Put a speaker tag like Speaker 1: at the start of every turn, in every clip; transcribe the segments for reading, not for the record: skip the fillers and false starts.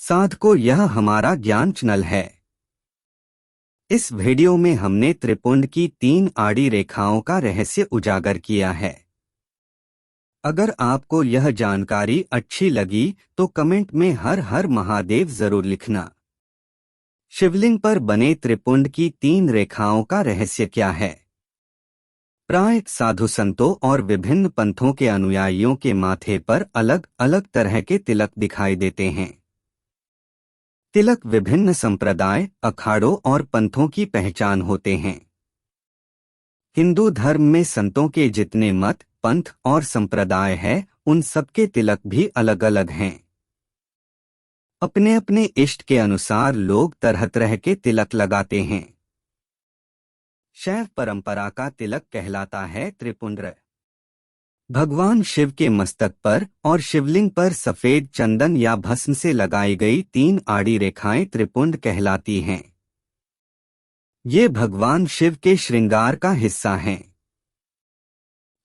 Speaker 1: साधको, यह हमारा ज्ञान चैनल है। इस वीडियो में हमने त्रिपुंड की 3 आड़ी रेखाओं का रहस्य उजागर किया है। अगर आपको यह जानकारी अच्छी लगी तो कमेंट में हर हर महादेव जरूर लिखना। शिवलिंग पर बने त्रिपुंड की 3 रेखाओं का रहस्य क्या है? प्राय साधु संतों और विभिन्न पंथों के अनुयायियों के माथे पर अलग अलग तरह के तिलक दिखाई देते हैं। तिलक विभिन्न संप्रदाय, अखाड़ों और पंथों की पहचान होते हैं। हिंदू धर्म में संतों के जितने मत, पंथ और संप्रदाय है, उन सबके तिलक भी अलग अलग हैं। अपने अपने इष्ट के अनुसार लोग तरह तरह के तिलक लगाते हैं। शैव परंपरा का तिलक कहलाता है त्रिपुंड्र। भगवान शिव के मस्तक पर और शिवलिंग पर सफेद चंदन या भस्म से लगाई गई 3 आड़ी रेखाएं त्रिपुंड कहलाती हैं। ये भगवान शिव के श्रृंगार का हिस्सा हैं।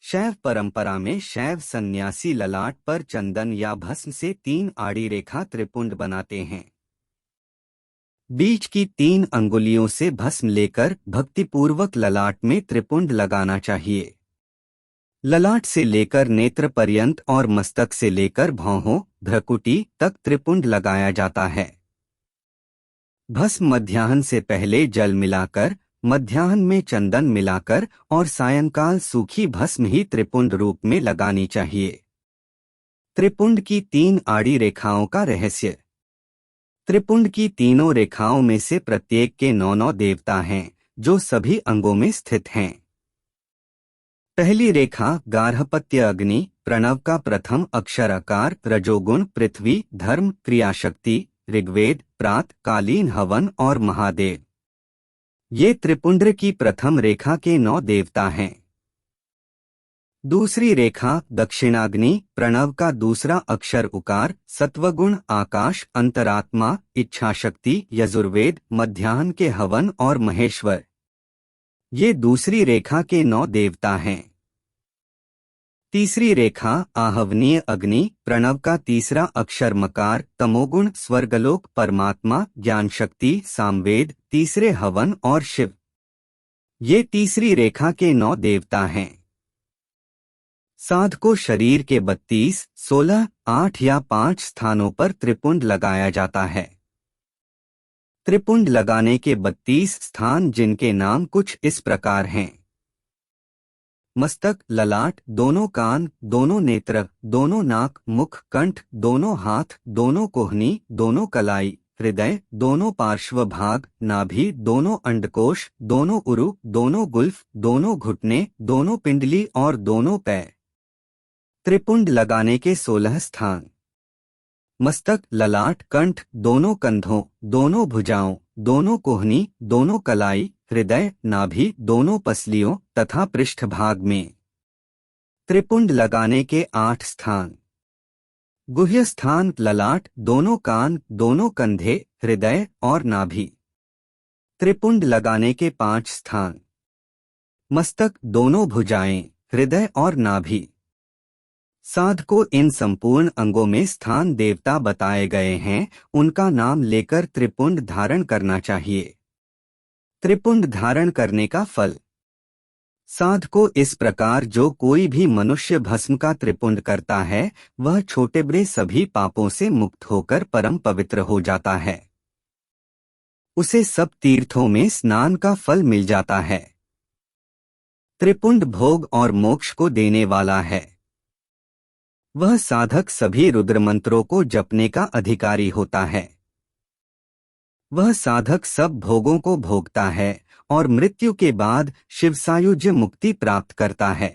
Speaker 1: शैव परंपरा में शैव सन्यासी ललाट पर चंदन या भस्म से 3 आड़ी रेखा त्रिपुंड बनाते हैं। बीच की 3 अंगुलियों से भस्म लेकर भक्तिपूर्वक ललाट में त्रिपुंड लगाना चाहिए। ललाट से लेकर नेत्र पर्यंत और मस्तक से लेकर भौहों, भ्रकुटी तक त्रिपुंड लगाया जाता है। भस्म मध्याह्न से पहले जल मिलाकर, मध्याह्न में चंदन मिलाकर और सायंकाल सूखी भस्म ही त्रिपुंड रूप में लगानी चाहिए। त्रिपुंड की 3 आड़ी रेखाओं का रहस्य। त्रिपुंड की तीनों रेखाओं में से प्रत्येक के 9 देवता हैं, जो सभी अंगों में स्थित हैं। पहली रेखा गार्हपत्य अग्नि, प्रणव का प्रथम अक्षर अकार, रजोगुण पृथ्वी, धर्म क्रियाशक्ति, ऋग्वेद प्रात कालीन हवन और महादेव। ये त्रिपुंड्र की प्रथम रेखा के 9 देवता हैं। दूसरी रेखा दक्षिणाग्नि, प्रणव का दूसरा अक्षर उकार, सत्वगुण आकाश, अंतरात्मा, इच्छाशक्ति, यजुर्वेद, मध्याह्न के हवन और महेश्वर। ये दूसरी रेखा के 9 देवता हैं। तीसरी रेखा आहवनीय अग्नि, प्रणव का तीसरा अक्षर मकार, तमोगुण स्वर्गलोक, परमात्मा, ज्ञान शक्ति, सामवेद, तीसरे हवन और शिव। ये तीसरी रेखा के 9 देवता हैं। साधको, शरीर के 32, 16, 8 या 5 स्थानों पर त्रिपुंड लगाया जाता है। त्रिपुंड लगाने के 32 स्थान, जिनके नाम कुछ इस प्रकार हैं। मस्तक, ललाट, दोनों कान, दोनों नेत्र, दोनों नाक, मुख, कंठ, दोनों हाथ, दोनों कोहनी, दोनों कलाई, हृदय, दोनों पार्श्व भाग, नाभि, दोनों अंडकोश, दोनों उरु, दोनों गुल्फ, दोनों घुटने, दोनों पिंडली और दोनों पैर। त्रिपुंड लगाने के 16 स्थान। मस्तक, ललाट, कंठ, दोनों कंधों, दोनों भुजाओं, दोनों कोहनी, दोनों कलाई, हृदय, नाभि, दोनों पसलियों तथा पृष्ठभाग में। त्रिपुंड लगाने के 8 स्थान। गुह्य स्थान, ललाट, दोनों कान, दोनों कंधे, हृदय और नाभि। त्रिपुंड लगाने के 5 स्थान। मस्तक, दोनों भुजाएं, हृदय और नाभि। साधको, इन संपूर्ण अंगों में स्थान देवता बताए गए हैं, उनका नाम लेकर त्रिपुंड धारण करना चाहिए। त्रिपुंड धारण करने का फल। साधको, इस प्रकार जो कोई भी मनुष्य भस्म का त्रिपुंड करता है, वह छोटे बड़े सभी पापों से मुक्त होकर परम पवित्र हो जाता है। उसे सब तीर्थों में स्नान का फल मिल जाता है। त्रिपुंड भोग और मोक्ष को देने वाला है। वह साधक सभी रुद्र मंत्रों को जपने का अधिकारी होता है। वह साधक सब भोगों को भोगता है और मृत्यु के बाद शिवसायुज्य मुक्ति प्राप्त करता है।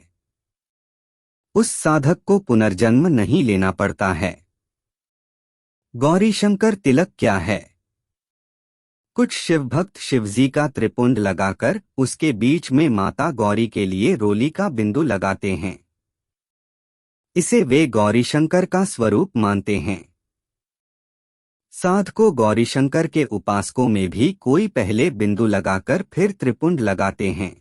Speaker 1: उस साधक को पुनर्जन्म नहीं लेना पड़ता है। गौरीशंकर तिलक क्या है? कुछ शिवभक्त शिवजी का त्रिपुंड लगाकर उसके बीच में माता गौरी के लिए रोली का बिंदु लगाते हैं। इसे वे गौरीशंकर का स्वरूप मानते हैं। साधको, गौरीशंकर के उपासकों में भी कोई पहले बिंदु लगाकर फिर त्रिपुंड लगाते हैं,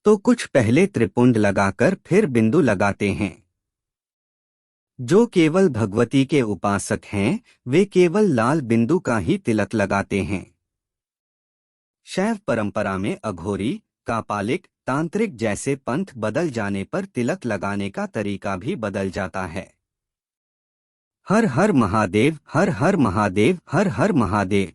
Speaker 1: तो कुछ पहले त्रिपुंड लगाकर फिर बिंदु लगाते हैं। जो केवल भगवती के उपासक हैं, वे केवल लाल बिंदु का ही तिलक लगाते हैं। शैव परंपरा में अघोरी, कापालिक, तांत्रिक जैसे पंथ बदल जाने पर तिलक लगाने का तरीका भी बदल जाता है। हर हर महादेव, हर हर महादेव, हर हर महादेव।